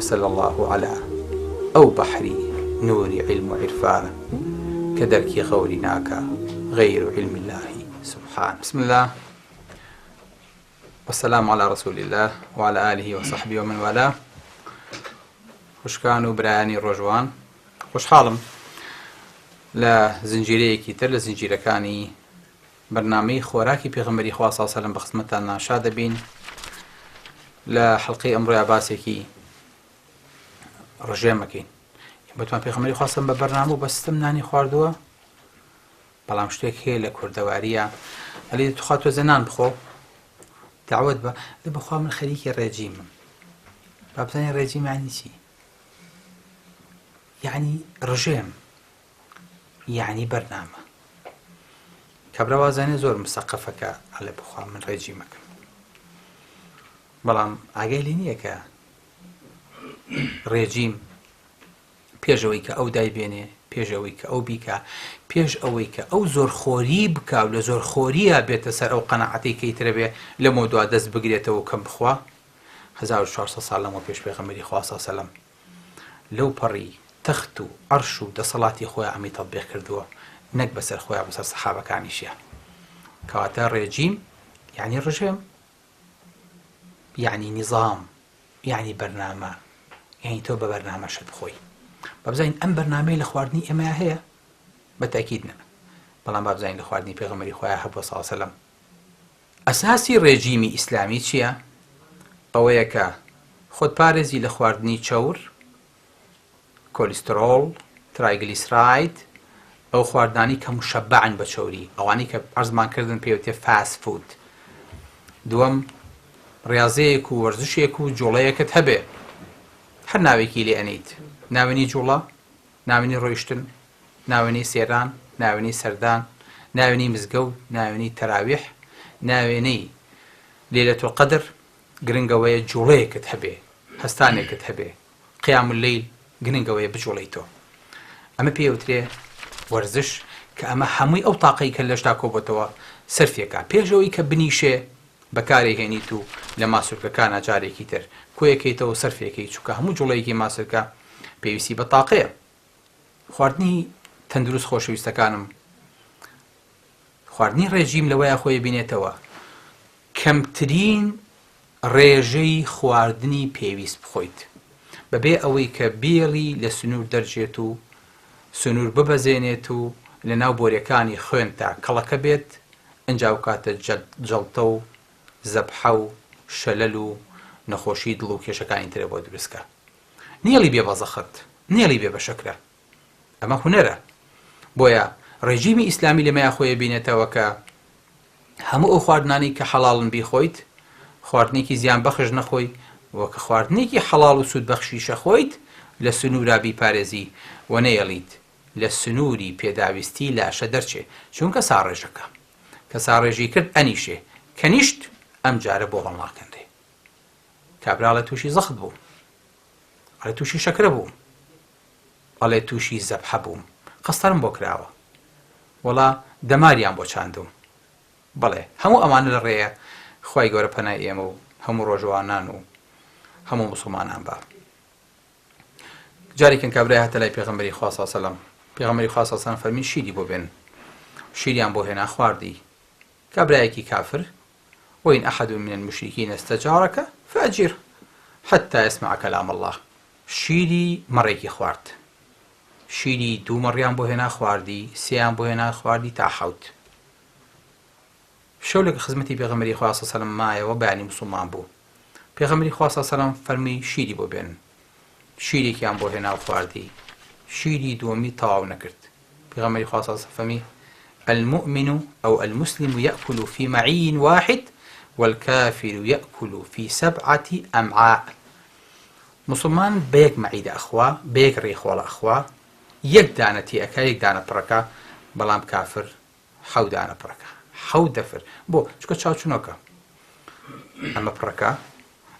وصلى الله على أو بحري نور علم وعرفان كدرك غورناك غير علم الله سبحانه. بسم الله والسلام على رسول الله وعلى آله وصحبه ومن والاه. خوشکان و برایانی ڕۆژوان، خۆشحاڵم لە زنجیرەیەکی تر لە زنجیرەکانی بەرنامەی خۆراکی پێغەمبەری خوا صلی الله علیه و سلم بە خزمەتتان ناشا دەبین. لە حەڵقەی ئەمڕۆیە باسێکی ڕژێمەکەین. بەتوان پێغەمبەری خوا بە بەرنامە و بە سیستەم نانی خواردووە، بەڵام شتێک هەیە لە کوردەواریە ئەڵێ توخوا تۆزە نان بخۆ، داوت بە لە بەخوا من خەریکی ڕێجیمم. با بزانین ڕێجیم یعنی چی؟ یعنی ڕژێم، یعنی بەرنامە. کابراوازانێ زۆر مستەقەفەکە ئەڵێ بخوا من ڕێجیمەکەم، بەڵام ئاگای لێ نییە کە ڕێجیم پێش ئەوەی کە ئەو دایبێنێ، پێش ئەوەی کە ئەو بیکە، پێش ئەوەی کە ئەو زۆرخۆری بکە و لە زۆرخۆریە بێتە سەر ئەو قەنەعەتەی کەیترە بێ لەمەوە دوا دەست بگرێتەوە کەم بخوا. 1400 ساڵ لەمەوە پێش پێغەمبەری خوا صلی الله علیه و سلم لەو پەڕی تەخت و عەرش و دەسەڵاتی خۆیان ئەمی تەطبیق کردووە، نەک بەسەر خۆیان بەسەر سەحابەکانیشیان. کەواتە ڕێجیم یعنی ڕژێم، یعنی نیزام، یعنی بەرنامە، یعنی تۆ بە بەرنامەشت بخۆی. بابزانین ئەم بەرنامەی لە خواردنی ئێمە هەیە؟ بەتاکید نە، بەڵام بابزانین لە خواردنی پێغەمبەری خۆیان هەبووە صلی الله علیه و سلم. ئەساسی ڕێجیمی ئیسلامی چییە؟ ئەوەیە کە خۆت پارێزی لە خواردنی چەور، کۆلیسترۆڵ، ترایگلیسراید، ئەو خواردانی کە مشەبعن بە چەوری، ئەوانی کە عەرزمان کردن پێوتێ فاست فود. دووەم، ڕیاضەیەک و وەرزشێک و جوڵەیەکت هەبێ، هەر ناوێکی لێ ئەنیت، ناوێنی جوڵە، ناوێنی ڕۆیشتن، ناوێنی سێران، ناوێنی سەردان، ناوێنی مزگەوت، ناوێنی تەراویح، ناوێنەی لەیلەتوڵ قەدر، گرنگەوەیە جوڵەیەکت هەبێ، هەستانێکت هەبێ، قیام اللەیل گرنگەوەیە بجوڵیتەوە. ئەمە پێوترێ وەرزش، کە ئەمە هەمووی ئەو تاقەی کە لەشتا کۆبێتەوە سەرفێکە. پێشەوەی کە بنیشێ بەکارێکهێنیت و لە ماسوولکەکانە جارێکی تر کۆیەکەیتەوە سەرفێکەی، چووکە هەموو جوڵەیەکی ماسوولکە پێویستی بە تاقەیە. خواردنی تەندروست خۆشەویستەکانم، خواردنی ڕێژیم لەوەیە خۆی بینێتەوە کەمترین ڕێژەی خواردنی پێویست بخۆیت، بەبێ ئەوەی کە بێڵی لە سنوور دەرچێت و سنوور ببەزێنێت و لە ناو بۆریەکانی خوێنتا کەڵەکە بێت، ئەنجاو کاتە جەڵتە و زەبحە و شەلەل و نەخۆشی دڵ و کێشەکانی ترە بۆ دروستکە. نێڵی بێ بەزەخت، نێڵی بێ بە شەکرە، ئەمە هونەرە. بۆیە ڕێژیمی ئیسلامی لەمەیە خۆیە بینێتەوە کە هەموو ئەو خواردنانی کە حەڵاڵن بیخۆیت، خواردنێکی زیان بەخش نەخۆی، وەکە خواردنێکی حەڵاڵ و سوود بەخشیشە خۆیت، لە سنوورا بیپارێزی و نەیەڵیت لە سنووری پێداویستی لاشە دەرچێ، چونکە ساڕێژەکە کە ساڕێژی کرد ئەنیشێ، کە نیشت ئەم جارە بۆ هەڵناکەندێ. کابرا لە تووشی زەخت بوو، ئەڵێ تووشی شەکرە بوو، ئەڵێ تووشی زەبحە بووم، قەستەرم بۆ کراوە، وەڵا دەماریان بۆ چاندوم. بەڵێ هەموو ئەمانە لە ڕێیە، خوای گەورە پەنای ئێمە و هەموو ڕۆژەوانان و هەموو موسڵمانان بە. جارێکن کابرای هاتە لای پێغەمبەری خوا صلی الله علیه و سلم، پێغەمبەری خوا صلی الله علیه و سلم فەرمی شیری بۆ بێن، شیریان بۆ هێنا خواردی. کابرایەکی کافر، وإن أحد من المشركين استجارك فأجره حتى يسمع كلام الله. شیری مەڕێکی خوارد، شیری دوو مەڕیان بۆ هێنا خواردی، سێیان بۆ هێنا خواردی تا حەوت. شەو لە خزمەتی پێغەمبەری خوا صلی الله علیه و سلم مایەوە بەیانی موسڵمان بوو. پێغەمبەری خوا صلی الله علیه و سلم فەرمی شیری بۆ بێن، شیرێکیان بۆ هێنا خواردی، شیری دووەمی تەواو نەکرد. پێغەمبەری خوا صلی الله علیه و سلم فەرمی المؤمن أو المسلم يأكل في معي واحد والكافر يأكل في 7 أمعاء. مسلمان بيك معيد أخوة، بيك ريخوال أخوة، يك دانتي أكا يك دانا بركة، بلام كافر حو دانا بركة، حو دفر بو شكو تشاو شنوكا أما بركة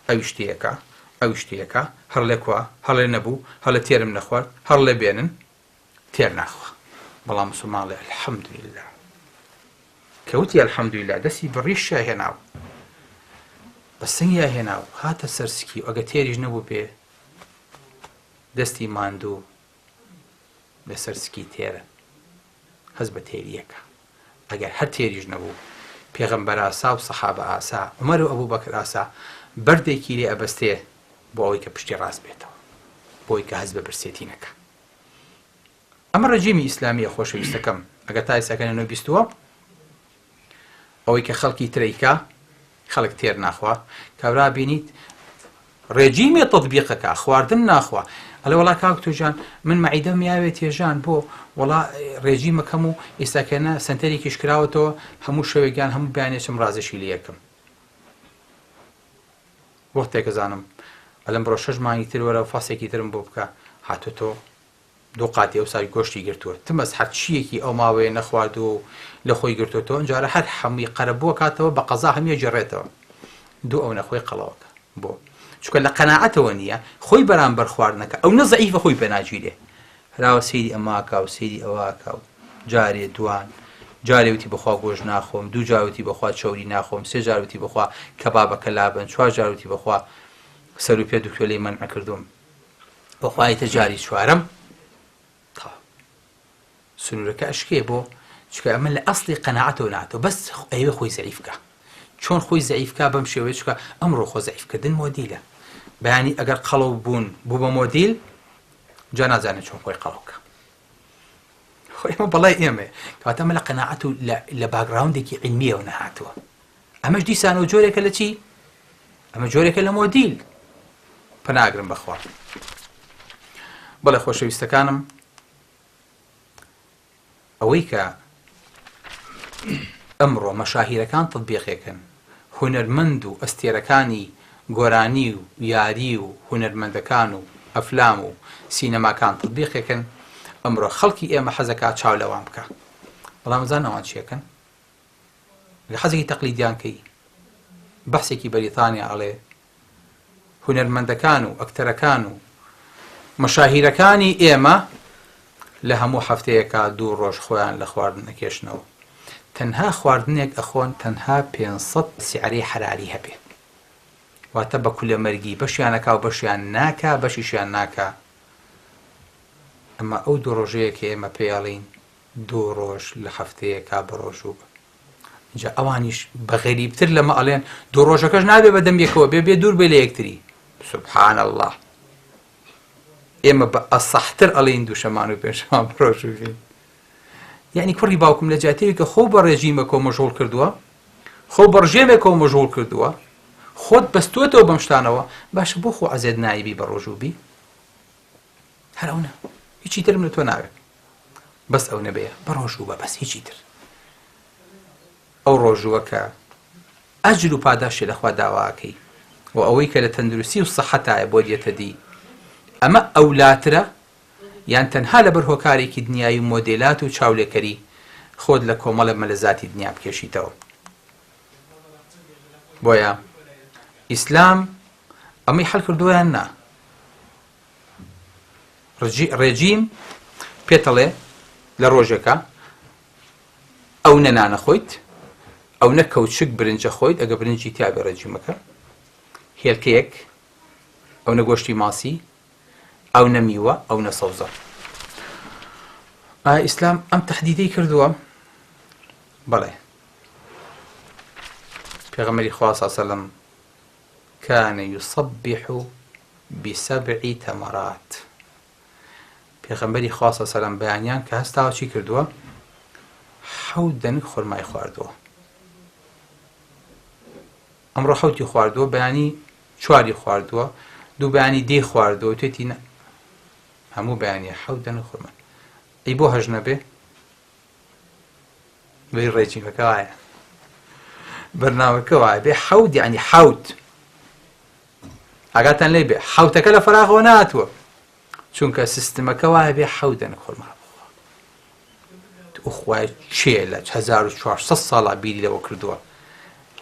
أو يشتيكا أو يشتيكا هر لكوا هر لنبو هر لتير من أخوة هر لبينن تير ناخوة. بلام مسلمان لي الحمد لله كوتي الحمد لله دسي بريش هناو بس هي هناو هات السرسكي وأجا تيريج نبو بيه دەستی ماندوو لەسەر سکی تێرە هەز بە تێریەکە ئەگەر هەر تێریش نەبوو پێغەمبەر ئاسا و سەحابە ئاسا عومەر و ئەبوو بەکر ئاسا بەردێکی لێ ئەبەستێ بۆ ئەوەی کە پشتی ڕاست بێتەوە بۆی کە هەز بە برسێتی نەکە. ئەمە ڕەجیمی ئیسلامیە خۆشەویستەکەم ئەگەر تا ئێستاکەنەوە بیستووە ئەوەی کە خەڵکی ترەیکا خەڵک تێر ناخوا کابرا بینیت ڕێجیمێ تەطبیقەکە خواردن ناخوا ئەلە وڵا کاک تۆجان من مەعیدەم یاوێت تێژان بۆ وڵا ڕێجیمەکەم و ئێستاکەنە سنتەرێکیش کراوەتەوە هەموو شەوێکیان هەموو بیانێشم ڕازشی لە یەکەم بۆ تێکەزانم ئەلەم بڕۆ 6 مانگی تر وەرە فاسێکی ترم بۆ بکە هاتوتۆ دو قاتی ئەو سای گۆشتی گرتووە تمەس هەر چیەکی ئەو ماوەیە نەخوارد و لە خۆی گرتوتەوە ئەنجارە هەر هەمووی قەرەبووە کاتەوە بە قەزا هەمیە جێڕێتەوە دوو ئەو نەخۆی قەڵەوەکە بۆ چونکە لە قەناعەتەوە نییە خۆی بەرامبەر خواردنەکە ئەو نە زەعیفە خۆی پێناگیرێ هەراوە سەیری ئەماکە و سەیری ئەوواکە و جارێ دوان جارێوتی بخوا گۆژ ناخۆم دوو جاوتی بخوا چۆری ناخۆم سێ جاروتی بخوا کەبابەکە لابن چوار جاروتی بخوا سەر و پێ دوکتۆ لێی مەنع کردوم بەخوایتە جاری چوارەم سنوورەکە ئەشکێ بۆ چکە ئەمە لە ئەسڵی قەناعەتەوە ناتەوە بەس ئەوێ خۆی زەعیفکە چۆن خۆی زەعیفکە بەم شێوەیە چکە ئەمڕۆ خۆ زەعیفکردن مۆدیلە بەیانی ئەگەر قەڵەو بوون بوو بە مۆدیل جا نازانێت چۆن خۆی قەڵەوکە خۆی ئەمە بەڵای ئێمە کەواتە ئەمە لە قەناعەت و لە باگراوندێکی علمیەوە نەهاتووە ئەمەش دیسانەوە جۆرێکە لە چی؟ ئەمە جۆرێکە لە مۆدیل پەناگرم بەخوا بەڵێ خۆشەویستەکانم ئەوەی کە ئەمڕۆ مەشاهیرەکان تەطبیقێکن هونەرمەند و ئەستێرەکانی گۆرانی و یاری و هونەرمەندەکان و ئەفلام و سینەماکان تەطبیقێکن ئەمڕۆ خەڵکی ئێمە حەزەکات چاو لەوان بکە بەڵام زان ئەوان چیەکەن لە حەزێکی تەقلیدیان کەی بەحسێکی بەریتانیا ئەڵێ هونەرمەندەکان و ئەکتەرەکان و مەشاهیرەکانی ئێمە لە هەموو هەفتەیەکە 2 ڕۆژ خۆیان لە خواردن ئەکێشنەوە تەنها خواردنێک ئەخۆن تەنها 500 سیعرەی حەراری هەبێ واتە بە کولەمەرگی بەشیانەکا و بەشیان ناکا بەشیشیان ناکا ئەمە ئەو 2 ڕۆژەیە کە ئێمە پێیاڵین 2 ڕۆژ لە هەفتەیەکا بە ڕۆژوو جا ئەوانیش بە غەریبتر لەمە ئەڵێن 2 ڕۆژەکەش نابێ بەدەمیەکەوە بێ دوور بێ لە یەکتری سوبحان الله ئێمە بە ئەسەحتر ئەڵێن دووشەمان و پێشەمان بڕۆژوبین یعنی کوڕی باوکم لە جاتەیە کە خۆ بە ڕێژیمەکەوە مەژغوڵ کردووە خۆ بە ڕژێمێکەوە مەژغوڵ کردووە خۆت بەستوێتەوە بەم شتانەوە باشە بۆ خۆ عەزێت نایبی بە ڕۆژوبی هەر ئەو نە هیچی ترم لە تۆ ناوێت بەس ئەو نەبەیە بە ڕۆژوبە بەس هیچی تر ئەو ڕۆژووە کە ئەجر و پاداشی لەخوا داواکەی و ئەوەی کە لە تەندروستی و سەحەتایە بۆ دێتە دی ئەمە ئەولاترە یان تەنها لەبەر هۆکارێکی دنیای و مۆدێلات و چاولێکەری خۆت لە کۆمەڵە مەلەزاتی دنیا بکێشیتەوە بۆیە ئیسلام ئەمەی حەل کردوویان نا ڕێجیم پێتەڵێ لە ڕۆژێکە ئەو نەنانە خۆیت ئەو نە کەوچک برنجە خۆیت ئەگە برنجی تیابێ ڕێجیمەکە هێلکەیەک ئەو نە گۆشتی ماسی ئەو نەمیوە ئەو نەسەوزە ئیسلام ئەم تەحدیدەی کردووە بەڵێ پێغەمبەری خوا صلی الله علیه وسلم كان يصبح ب7 تمرات پێغەمبەری خوا صلی الله علیه وسلم بەیانیان کە هەستاوە چی کردووە 7 دەنگ خورمای خواردووە ئەمڕۆ 7 خواردووە بەیانی 4 خواردووە دوو بەیانی 10 خواردووە توێتی هەموو بەیانیە 7 دەنگ خورمای ئەی بۆ هەژ نەبێ بێ ڕێجیمەکە وایە بەرنامەکە وایە بێ 7 یعنی 7 ئاگاتان لێ بێ 7ەکە لە فەراغەوە ناتووە چونکە سیستمەکە وایە بێ 7 دەنگ خورما ئوخوای چێ لە 1400 ساڵا بیری لەوە کردووە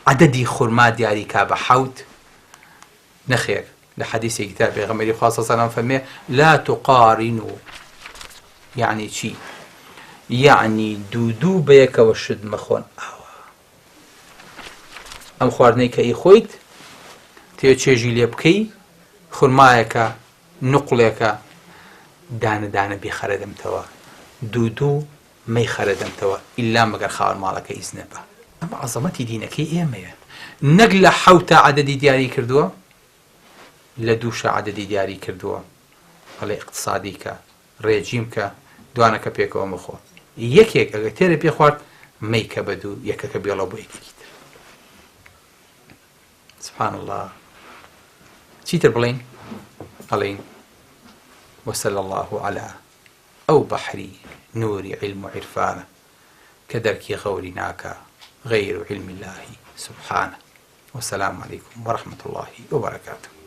عەدەدی خورما دیاری کا بە 7 نەخێر لە حەدیثێکی تر پێغەمبەری خوا صلی الله علیه و سلم فەرمێ لا تقارنوا یعنی چی یعنی دوو بەیەکەوە شت مەخۆن ئەم خواردنەی کە خۆیت تێ چێژی لێ بکەی خورمایەکە نوقڵێکە دانە بێخەرەدەمتەوە دوو مەی خەرەدەمتەوە ئیلا مەگەر خاوەن ماڵەکە ئیزنە بە. ئەمە عەزەمەتی دینەکەی ئێمەیە. نەک لە 7 عەدەدی دیاری کردووە، لە 2 عەدەدی دیاری کردووە، بەڵێ اقتصادی کە، ڕێجیم کە، دوانەکە پێکەوە مخۆ. یەکێک ئەگە تێرە پێ خوارد مەیکە بە دوو، یەکەکە بێڵە بۆ یەکێکی تر. سبحان الله. چیتر بڵین؟ بڵین وصلى الله على أو بحري نور علم وعرفانه كدرك غوري ناكا غير علم الله سبحانه. والسلام عليكم ورحمة الله وبركاته.